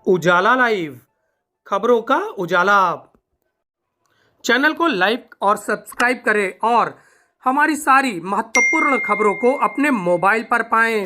उजाला live खबरों का उजाला। Channel को लाइक और सब्सक्राइब करें और हमारी सारी महत्वपूर्ण खबरों को अपने मोबाइल पर पाएं।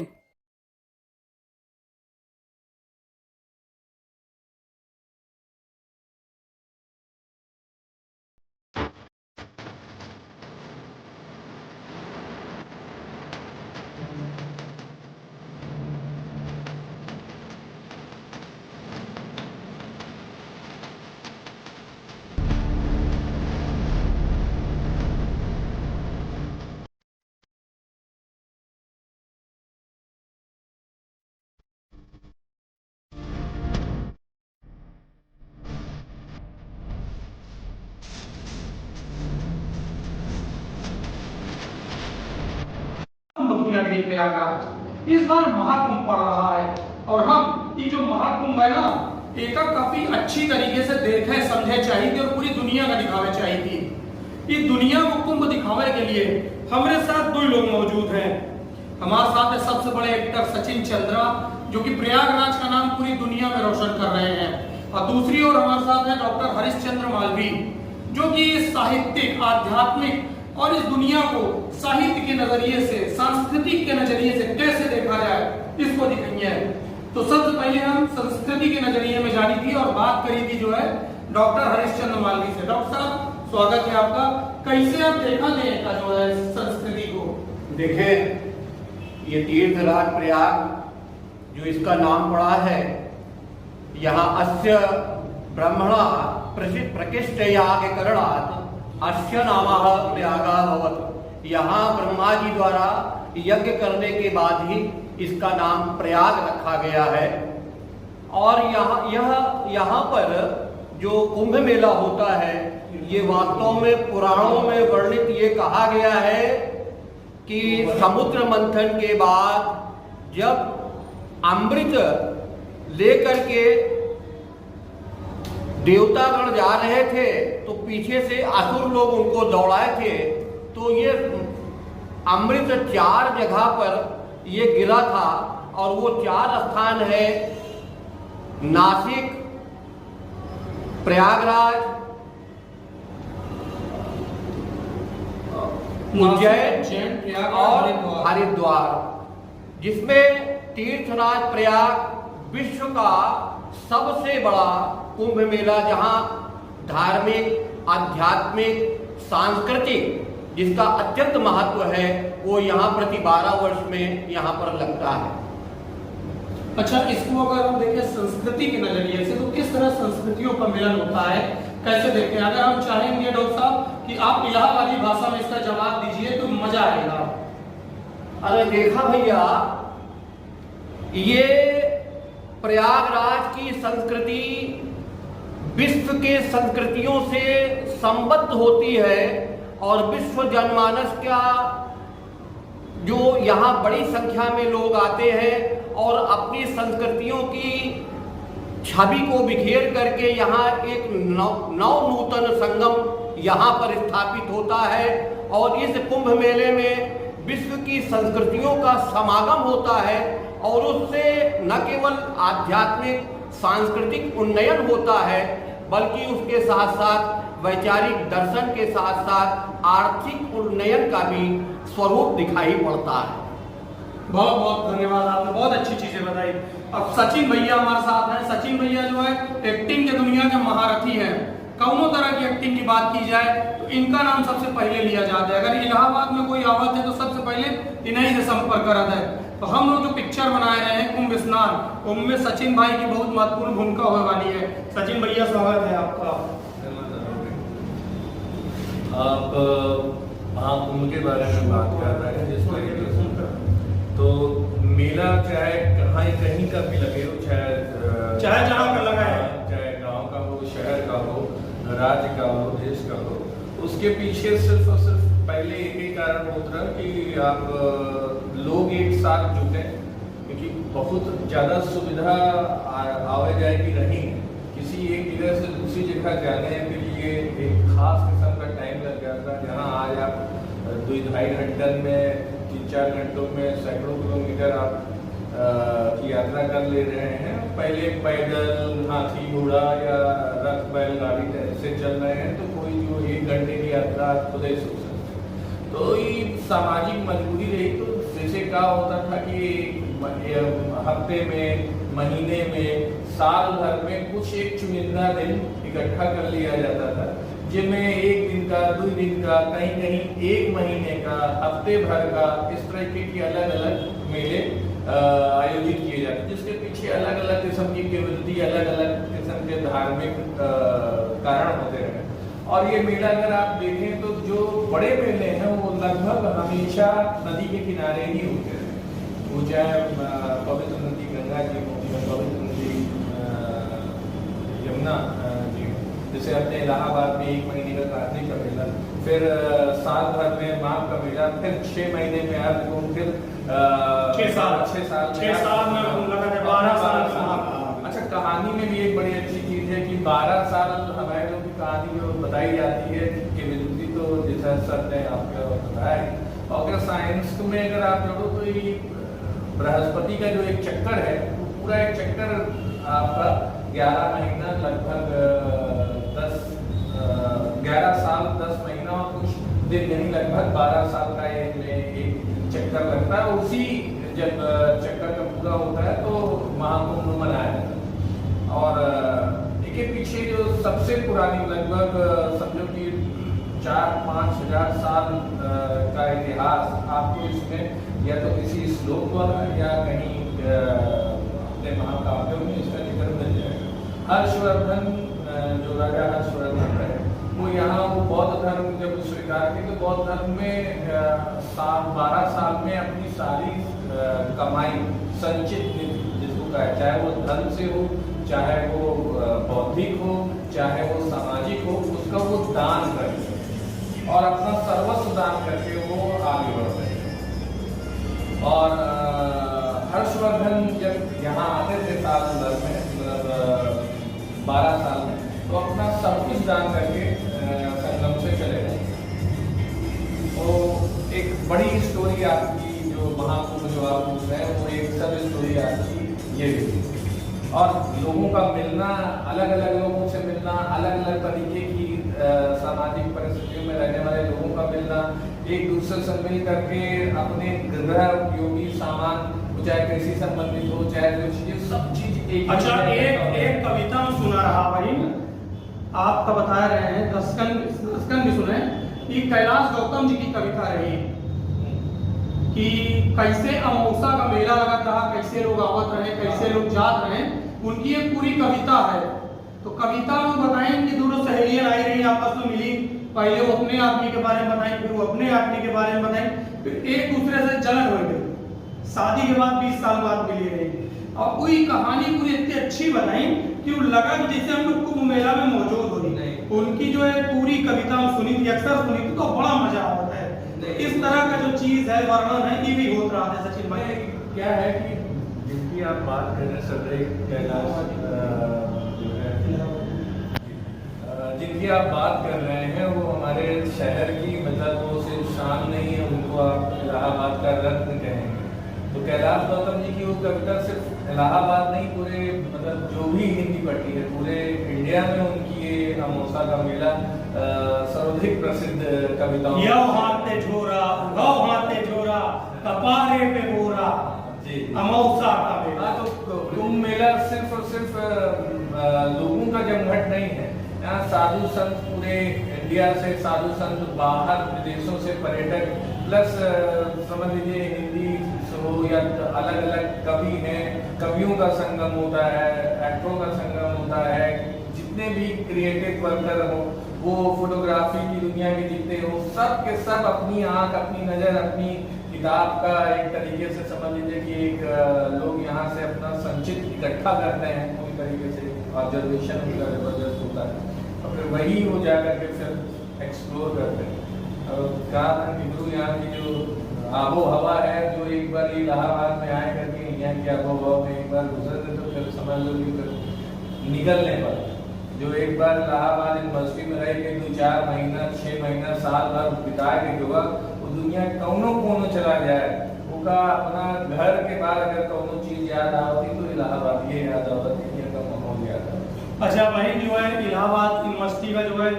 नगरी प्रयागराज इस बार महाकुंभ पड़ रहा है और हम ये जो महाकुंभ है ना एक काफी अच्छी तरीके से देखे समझे चाहिए थी और पूरी दुनिया का दिखावे चाहिए थी। इस दुनिया को कुंभ दिखावे के लिए हमारे साथ दो लोग मौजूद हैं। हमारे साथ है सबसे बड़े एक्टर सचिन चंद्रा जो कि प्रयागराज का नाम पूरी दुनिया में रोशन कर रहे हैं, और दूसरी ओर हमारे साथ है डॉक्टर हरिश्चंद्र मालवी जो कि साहित्यिक आध्यात्मिक और इस दुनिया को साहित्य के नजरिए से सांस्कृतिक के नजरिए से कैसे देखा जाए इसको दिखाएंगे। तो सबसे पहले हम संस्कृति के नजरिए में जानी थी और बात करी थी जो है डॉक्टर हरिश्चंद्र मालवी से। डॉक्टर साहब स्वागत है आपका। कैसे आप देखा दें का जो है संस्कृति को? देखें, ये तीर्थराज प्रयाग जो इसका नाम पड़ा है, यहाँ अस्य ब्रह्मणा प्रसिद्ध प्रकृष्ट याग करणात् अस्य नामः प्रयागा भवत्। यहाँ ब्रह्मा जी द्वारा यज्ञ करने के बाद ही इसका नाम प्रयाग रखा गया है। और यहाँ पर जो कुंभ मेला होता है, ये वास्तव में पुराणों में वर्णित ये कहा गया है कि समुद्र मंथन के बाद जब अमृत लेकर के देवतागण जा रहे थे तो पीछे से असुर लोग उनको दौड़ाए थे, तो ये अमृत 4 जगह पर ये गिरा था और वो 4 स्थान है नासिक, प्रयागराज, उज्जैन और हरिद्वार, जिसमें तीर्थराज प्रयाग विश्व का सबसे बड़ा कुंभ मेला, जहां धार्मिक आध्यात्मिक सांस्कृतिक जिसका अत्यंत महत्व है वो यहाँ प्रति 12 वर्ष में यहाँ पर लगता है। अच्छा, इसको अगर हम देखें संस्कृति के नजरिए से तो किस तरह संस्कृतियों का मिलन होता है, कैसे देखते हैं? अगर हम चाहेंगे डॉक्टर साहब कि आप इलाहाबादी भाषा में इसका जवाब दीजिए तो मजा आएगा। अरे देखा भैया, ये प्रयागराज की संस्कृति विश्व के संस्कृतियों से संबद्ध होती है और विश्व जनमानस का जो यहाँ बड़ी संख्या में लोग आते हैं और अपनी संस्कृतियों की छवि को बिखेर करके यहाँ एक नवनूतन संगम यहाँ पर स्थापित होता है। और इस कुंभ मेले में विश्व की संस्कृतियों का समागम होता है और उससे न केवल आध्यात्मिक सांस्कृतिक उन्नयन होता है बल्कि उसके साथ साथ वैचारिक दर्शन के साथ साथ आर्थिक उन्नयन का भी स्वरूप दिखाई पड़ता है। बहुत बहुत धन्यवाद, आपने बहुत अच्छी चीजें बताई। अब सचिन भैया हमारे साथ हैं। सचिन भैया जो है एक्टिंग के दुनिया के महारथी हैं। कौनों तरह की एक्टिंग की बात की जाए तो इनका नाम सबसे पहले लिया जाता है। अगर इलाहाबाद में कोई आवत है तो सबसे पहले इन्हीं से संपर्क करता है। तो हम लोग जो पिक्चर बना रहे हैं कुंभ स्नान, कुंभ में सचिन भाई की बहुत महत्वपूर्ण भूमिका होने वाली है। सचिन भैया स्वागत है आपका। आप महाकुंभ के बारे में बात कर रहे हैं, जिस तरीके से तो मेला चाहे कहीं का भी लगे हो, चाहे जहाँ का लगा है, चाहे गांव का हो, शहर का हो, राज्य का हो, देश का हो, उसके पीछे सिर्फ और सिर्फ पहले एक ही कारण होता है कि आप लोग एक साथ जुटे, क्योंकि बहुत ज़्यादा सुविधा आवे जाए की नहीं, किसी एक जगह से दूसरी जगह जाने के लिए एक खास किस्म का टाइम लग जाता है। जहाँ आज आप 2-2.5 घंटे में 3-4 घंटों में सैकड़ों किलोमीटर आप की यात्रा कर ले रहे हैं। पहले पैदल, हाथी घोड़ा या रथ बैलगाड़ी से चल रहे हैं, तो कोई जो 1 घंटे की यात्रा खुद ही सोच सकते हैं। तो ये सामाजिक मजबूरी रही। तो जैसे क्या होता था कि हफ्ते में, महीने में, साल भर में कुछ एक चुनिंदा दिन इकट्ठा कर लिया जाता था, जिनमें 1 दिन का, 2 दिन का, कहीं कहीं 1 महीने का, हफ्ते भर का, इस तरह के अलग अलग मेले आयोजित किए जाते, जिसके पीछे अलग अलग किस्म की प्रवृत्ति, अलग अलग किस्म के धार्मिक कारण होते हैं। और ये मेला अगर आप देखें तो जो बड़े मेले हैं वो लगभग हमेशा नदी के किनारे ही होते हैं। वो चाहे पवित्र नदी गंगा जी हो या पवित्र नदी यमुना जी हो। जैसे अपने इलाहाबाद में 1 महीने का कार्तिक का मेला, फिर साल भर में माघ का मेला, फिर 6 महीने में अर्ध कुंभ, फिर 6 साल 6 साल में लगातार 12 साल। अच्छा, कहानी में भी एक बड़ी अच्छी चीज है कि 12 साल हमारे लोग की कहानी जो बताई जाती है कि विद्युती, तो जैसा सर ने आपको बताया है। और अगर साइंस में अगर आप जोड़ो तो ये बृहस्पति का जो एक चक्कर है, वो पूरा एक चक्कर आपका 11 महीना, लगभग 11 साल 10 महीना और कुछ दिन, यानी लगभग 12 साल का एक चक्कर लगता है। उसी जब चक्कर का पूरा होता है तो महाकुंभ मनाया जाता है। और इसके पीछे जो सबसे पुरानी, लगभग समझो कि 4-5 हजार साल का इतिहास आपको इसमें या तो किसी श्लोक द्वारा या कहीं अपने महाकाव्यों में इसका जिक्र मिल जाएगा। हर्षवर्धन, जो राजा हर्षवर्धन है, वो यहाँ वो बौद्ध धर्म जब स्वीकार किए तो बौद्ध धर्म में 12 साल में अपनी सारी कमाई, संचित निधि जिसको कहा, चाहे वो धन से हो, चाहे वो बौद्धिक हो, चाहे वो सामाजिक हो, उसका वो दान करते हैं और अपना सर्वस्व दान करके वो आगे बढ़ते हैं। और हर्षवर्धन जब यहाँ आते थे साल भर में, मतलब 12 साल में, तो अपना सब कुछ दान करके संगम से चले गए। तो एक बड़ी स्टोरी आपकी जो महाकुंभ जो आप पूछ रहे हैं, वो एक सब स्टोरी आपकी ये भी। और लोगों का मिलना, अलग अलग लोगों से मिलना, अलग अलग तरीके की सामाजिक परिस्थितियों में रहने वाले लोगों का मिलना, एक दूसरे से मिल करके अपने गृह उपयोगी सामान, चाहे कृषि संबंधित हो, चाहे कुछ, ये सब चीज एक। अच्छा, एक कविता में सुना रहा भाई, आपका बता रहे हैं, दस्कन भी सुने, कि कैलाश गौतम जी की कविता रही कि कैसे अमावस्या का मेला लगा था, कैसे लोग आवत रहे, कैसे लोग जात रहे, उनकी एक पूरी कविता है। तो कविता में बताएं कि दोनों सहेलियां आई रही, आपस में मिली, पहले वो अपने आदमी के बारे में बताएं, फिर वो अपने आदमी के बारे में बताएं, फिर एक दूसरे से जलन हो गई, शादी के बाद 20 साल बाद मिली रही। और पूरी कहानी पूरी इतनी अच्छी बनाई कि वो लगा कि जैसे हम लोग कुंभ मेला में मौजूद हो रही। उनकी जो है पूरी कविता सुनी थी, अक्सर सुनी थी, तो बड़ा मजा आता है। इस तरह का जो चीज है, वर्णन है, ये भी होता रहा है सचिन भाई। क्या है कि जिनकी आप बात कर रहे हैं, सदैव कैलाश जो है, जिनकी आप बात कर रहे हैं, वो हमारे शहर की, मतलब वो सिर्फ शान नहीं है, उनको आप इलाहाबाद का रत्न कहेंगे। तो कैलाश गौतम जी की वो कविता सिर्फ इलाहाबाद नहीं, पूरे मतलब जो भी हिंदी पढ़ी है, पूरे इंडिया में उनकी ये अमावस्या का मेला सर्वाधिक प्रसिद्ध कविता। हाथे झोरा, हाथे झोरा, कपारे पे गोरा, अमावस्या का मेला। तो कुंभ मेला सिर्फ और सिर्फ लोगों का जमघट नहीं है। यहाँ साधु संत पूरे इंडिया से, साधु संत बाहर विदेशों से, पर्यटक, प्लस समझ लीजिए हिंदी हो या अलग अलग कवि हैं, कवियों का संगम होता है, एक्टरों का संगम होता है, जितने भी क्रिएटिव वर्कर हो, वो फोटोग्राफी की दुनिया के जितने हो, सब के सब अपनी आंख, अपनी नज़र, अपनी किताब का एक तरीके से समझ लीजिए कि एक लोग यहाँ से अपना संचित इकट्ठा करते हैं पूरी तरीके से। ऑब्जर्वेशन उनका जबरदस्त होता है और फिर वही हो जा करके फिर एक्सप्लोर करते हैं। और कहा था कि यहाँ की जो आबो हवा है, जो एक बार इलाहाबाद में आए करके यहाँ की आबो हवा में एक बार गुजरते तो फिर समझ लो कि फिर निकलने पर, जो एक बार इलाहाबाद यूनिवर्सिटी में रह के 2-4 महीना, 6 महीना, साल भर बिता के होगा, वो दुनिया कौनों चला जाए, वो उनका अपना घर के बाद अगर कोनो चीज याद आवती तो इलाहाबाद ये याद आवती, ये का माहौल याद आवती। अच्छा, वही जो है इलाहाबाद यूनिवर्सिटी का जो है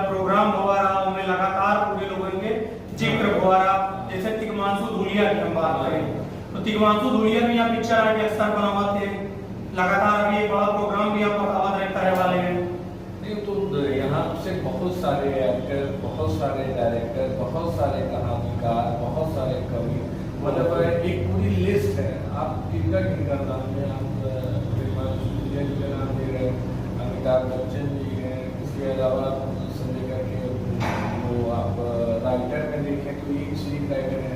प्रोग्राम हुआ रहा, उनमें लगातार पूरे लोगों के जिक्र हुआ रहा। जैसे तिग्मांशु धूलिया की हम बात करें तो तिग्मांशु धूलिया भी यहाँ पिक्चर आर्ट अक्सर बना हुआ थे, लगातार अभी एक बड़ा प्रोग्राम भी आप बतावा करने वाले हैं। नहीं तो यहाँ से बहुत सारे एक्टर, बहुत सारे डायरेक्टर, बहुत सारे कहानीकार, बहुत सारे कवि, मतलब एक पूरी लिस्ट है। आप किनका किनका नाम है, आप जी का नाम दे रहे हैं, अमिताभ बच्चन जी हैं, इसके अलावा संजय का के वो आप राइटर में देखें तो एक स्क्रीन राइटर है।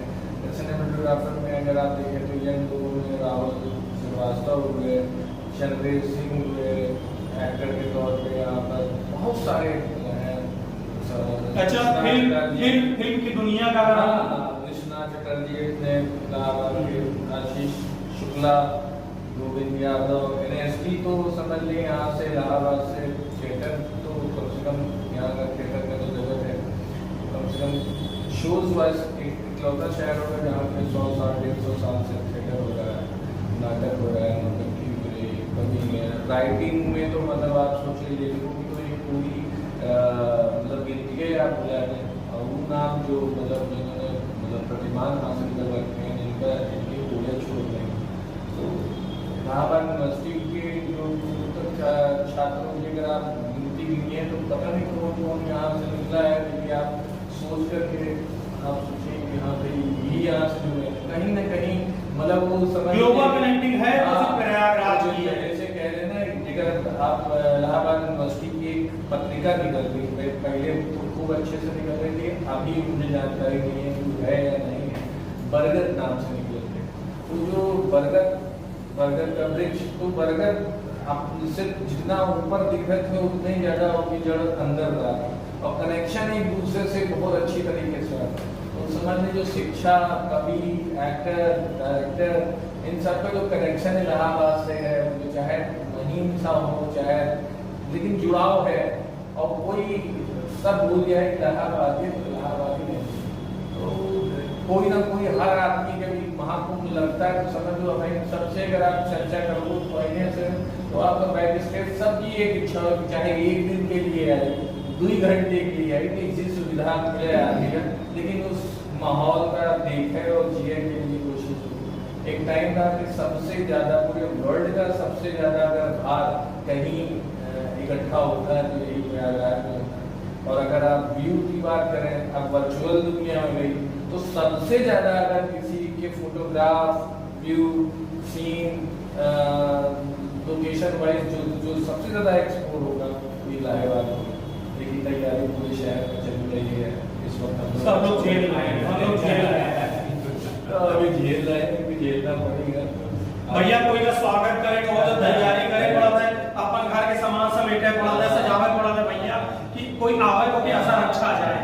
सिनेमेटोग्राफर में अगर आप देखें तो यंग लोगों में राहुल श्रीवास्तव हुए, चंद्रेश सिंह हुए, एक्टर के तौर पे यहाँ पर बहुत सारे हैं। अच्छा, फिल्म की दुनिया का विश्वनाथ चटर्जी ने, आशीष शुक्ला, गोविंद यादव, NST तो समझ लें यहाँ से इलाहाबाद से थिएटर तो कम से कम यहाँ का थिएटर का जो जगत है कम से कम शोज वाइज एक इकलौता शहर होगा जहाँ पे 100 साल 150 साल से थिएटर हो रहा है, नाटक हो रहा है, नाटक की कमी है। राइटिंग में तो मतलब आप सोच लीजिए कि तो ये पूरी मतलब गिनती आप हो जाते हैं और वो नाम जो मतलब जिन्होंने मतलब प्रतिमान हासिल कर रखे हैं, जिनका इनके पूरे छोड़ रहे हैं। तो इलाहाबाद यूनिवर्सिटी के जो छात्रों की अगर आप गिनती गिनिए तो पता नहीं कौन कौन यहाँ से निकला है, क्योंकि आप सोच करके आप सोचिए कि हाँ भाई यही यहाँ से जुड़े कहीं ना कहीं मतलब वो समझ ग्लोबल कनेक्टिंग है तो सिर्फ प्रयागराज की है। जैसे कह रहे ना, अगर आप इलाहाबाद यूनिवर्सिटी की एक पत्रिका निकल रही है, पहले तो खूब अच्छे से निकल रही थी, अभी मुझे जानकारी नहीं है कि है या नहीं है, बरगद नाम से निकल थे। तो जो बरगद का वृक्ष, तो बरगद आप इससे जितना ऊपर दिख रहे थे उतने ही ज्यादा उनकी जड़ अंदर रहा और कनेक्शन एक दूसरे से बहुत अच्छी तरीके से आता। तो समझ लीजिए जो शिक्षा, कवि, एक्टर, डायरेक्टर, इन सब का जो कनेक्शन इलाहाबाद से है, वो चाहे महीन सा हो चाहे, लेकिन जुड़ाव है और कोई सब भूल गया है इलाहाबादी तो इलाहाबादी नहीं। तो कोई ना कोई हर आदमी जब महाकुंभ लगता है तो समझ लो भाई सबसे अगर आप चर्चा करो तो पहले से तो आपका बैक स्टेज सबकी एक इच्छा हो, चाहे एक दिन के लिए आए, 2 घंटे के लिए आई, किसी सुविधा मिले आ गया, लेकिन उस माहौल का देखे और जिए के लिए कोशिश हो। एक टाइम था कि सबसे ज्यादा पूरे वर्ल्ड का सबसे ज्यादा अगर भार कहीं इकट्ठा होता है तो यही प्रयागराज में होता है। और अगर आप व्यू की बात करें, अब वर्चुअल दुनिया में गई तो सबसे ज्यादा अगर किसी के photograph, view, scene, location wise जो सबसे ज्यादा एक्सप्लोर होगा वो इलाहाबाद होगा। लेकिन तैयारी पूरे शहर में चल रही है इस वक्त, सब लोग झेल रहे हैं, हम लोग झेल रहे हैं, अभी झेल रहे हैं, क्योंकि झेलना पड़ेगा। भैया कोई का स्वागत करे, बहुत तैयारी करे पड़ा था, अपन घर के सामान समेटे पड़ा था, सजावट पड़ा था भैया कि कोई आवे तो कि असर अच्छा जाए,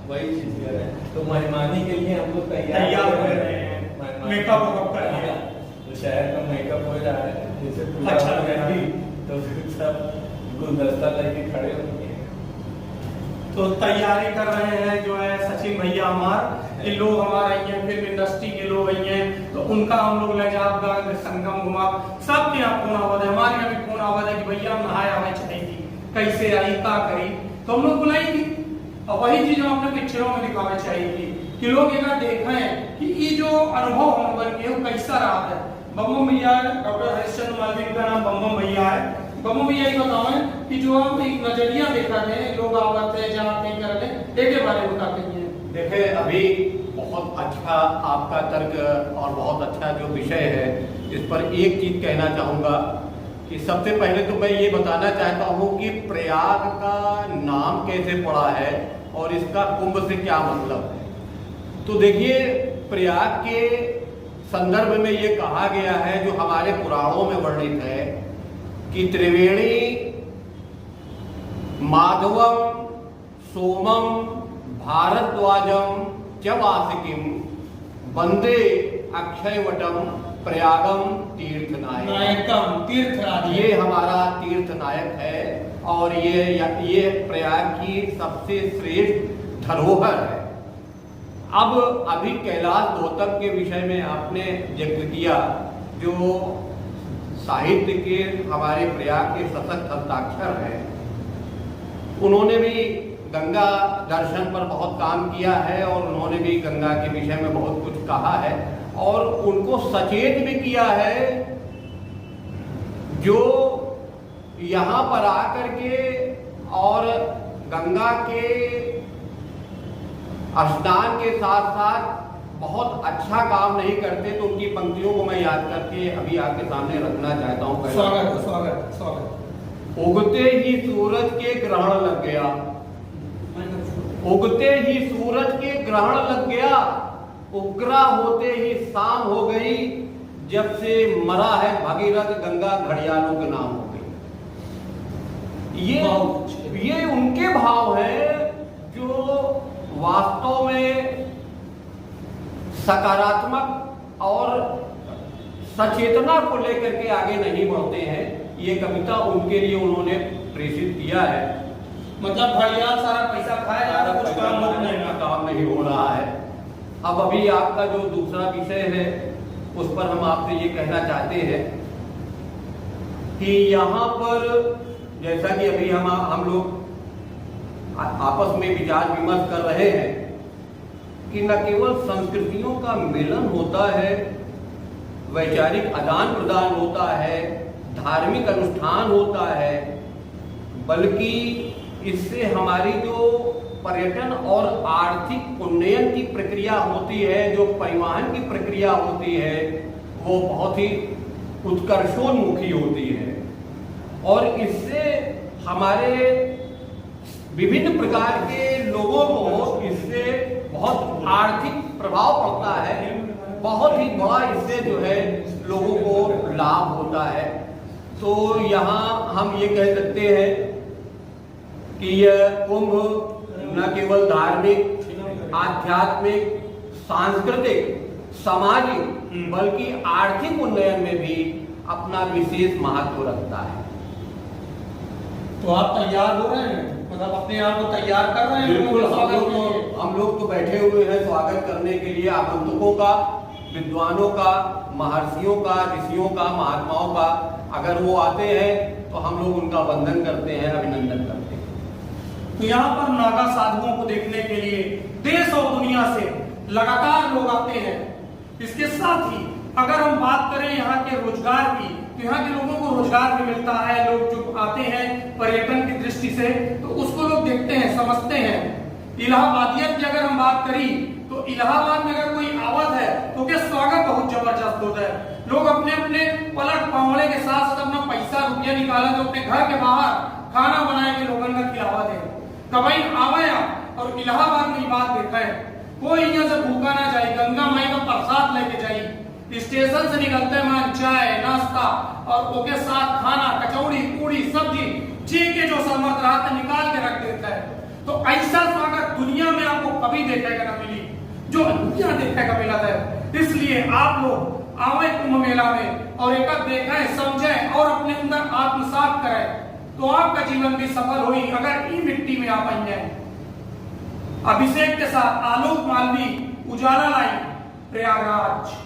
वही चीज कर रहे हैं। तो मेहमानी के लिए हम लोग तैयार हो रहे हैं, मेकअप वकअप कर लिया, तो शहर का मेकअप हो रहा है, जैसे अच्छा लगी तो फिर सब गुलदस्ता लेके खड़े होंगे। तो तैयारी कर रहे हैं जो है सचिन भैया हमारे, ये लोग हमारे आई हैं, फिल्म इंडस्ट्री के लोग आई हैं, तो उनका हम लोग ले जाकर संगम घुमा, सबके यहाँ फोन आवाज है, हमारे यहाँ भी फोन आवाज है कि भैया नहाया हमें चाहिए, कैसे आई का करी, तो हम लोग बुलाएंगे। और वही चीज हम अपने पिक्चरों में दिखाना चाहिए कि लोग ये देखें कि ये जो अनुभव हम बन गए वो कैसा रहा है। बम्बम भैया, डॉक्टर हरिश्चंद्र मालवीय का नाम बम्बम भैया है। बम्बम भैया ये बताएं कि जो आप एक नजरिया देखा थे, लोग आते हैं जहाँ कहीं कर रहे एक बारे में बताते हैं। देखे, अभी बहुत अच्छा आपका तर्क और बहुत अच्छा जो विषय है, इस पर एक चीज कहना चाहूँगा कि सबसे पहले तो मैं ये बताना चाहता हूँ कि प्रयाग का नाम कैसे पड़ा है और इसका कुंभ से क्या मतलब है। तो देखिए, प्रयाग के संदर्भ में ये कहा गया है, जो हमारे पुराणों में वर्णित है कि त्रिवेणी माधवम सोमम भारद्वाजम च वासिकीम वंदे अक्षयवटम प्रयागम तीर्थनायकम। ये हमारा तीर्थनायक है और ये प्रयाग की सबसे श्रेष्ठ धरोहर है। अब अभी कैलाश गौतम के विषय में आपने जिक्र किया, जो साहित्य के हमारे प्रयाग के सशक्त हस्ताक्षर हैं। उन्होंने भी गंगा दर्शन पर बहुत काम किया है और उन्होंने भी गंगा के विषय में बहुत कुछ कहा है और उनको सचेत भी किया है। जो यहाँ पर आकर के और गंगा के स्नान के साथ साथ बहुत अच्छा काम नहीं करते, तो उनकी पंक्तियों को मैं याद करके अभी आपके सामने रखना चाहता हूँ। स्वागत स्वागत स्वागत। उगते ही सूरज के ग्रहण लग गया, उगते ही सूरज के ग्रहण लग गया, उग्रा होते ही शाम हो गई, जब से मरा है भगीरथ गंगा घड़ियालों के नाम हो गई। ये उनके भाव हैं जो वास्तव में सकारात्मक और सचेतना को लेकर के आगे नहीं बढ़ते हैं। ये कविता उनके लिए उन्होंने प्रेषित किया है। मतलब घड़ियाल सारा पैसा खाया जा रहा है, कुछ काम नहीं हो रहा है। अब अभी आपका जो दूसरा विषय है उस पर हम आपसे ये कहना चाहते हैं कि यहाँ पर जैसा कि अभी हम लोग आपस में विचार विमर्श कर रहे हैं कि न केवल संस्कृतियों का मिलन होता है, वैचारिक आदान प्रदान होता है, धार्मिक अनुष्ठान होता है, बल्कि इससे हमारी जो पर्यटन और आर्थिक उन्नयन की प्रक्रिया होती है, जो परिवहन की प्रक्रिया होती है, वो बहुत ही उत्कर्षोन्मुखी होती है और इससे हमारे विभिन्न प्रकार के लोगों को इससे बहुत आर्थिक प्रभाव पड़ता है, बहुत ही बड़ा इससे जो है लोगों को लाभ होता है। तो यहाँ हम ये कह सकते हैं कि यह कुंभ न केवल धार्मिक, आध्यात्मिक, सांस्कृतिक, सामाजिक बल्कि आर्थिक उन्नयन में भी अपना विशेष महत्व रखता है। तो आप तैयार हो रहे हैं, मतलब अपने आप को तैयार कर रहे हैं? बिल्कुल, हम लोग तो बैठे हुए हैं स्वागत करने के लिए। आगंतुकों का, विद्वानों का, महर्षियों का, ऋषियों का, महात्माओं का अगर वो आते हैं तो हम लोग उनका वंदन करते हैं, अभिनंदन करते हैं। तो यहाँ पर नागा साधुओं को देखने के लिए देश और दुनिया से लगातार लोग आते हैं। इसके साथ ही अगर हम बात करें यहाँ के रोजगार की, तो यहाँ के लोगों को रोजगार भी मिलता है। लोग जो आते हैं पर्यटन की दृष्टि से तो उसको लोग देखते हैं, समझते हैं। इलाहाबादियत की अगर हम बात करी तो इलाहाबाद में अगर कोई आवत है तो क्या स्वागत बहुत जबरदस्त होता है। लोग अपने अपने पलक पावड़े के साथ अपना पैसा रुपया निकाला तो अपने घर के बाहर खाना बनाए के लोगों का खिलावा दे। कभी आवे और इलाहाबाद में बात देखा है, कोई यहाँ से भूखा ना जाए, गंगा माई का प्रसाद लेके जाए। स्टेशन से निकलते हैं चाय नाश्ता और ओके साथ खाना, कचौड़ी, पूड़ी, सब्जी, जी के जो समर्थ रहा था निकाल के रख देता है। तो ऐसा स्वागत दुनिया में आपको कभी देखेगा ना मिली, जो दुनिया देखेगा मिला है। इसलिए आप लोग आवे कुंभ मेला में और एक देखें, समझें और अपने अंदर आत्मसात करें तो आपका जीवन भी सफल हुई। अगर ई मिट्टी में आप आई जाए। अभिषेक के साथ आलोक मालवी, उजाला लाइन, प्रयागराज।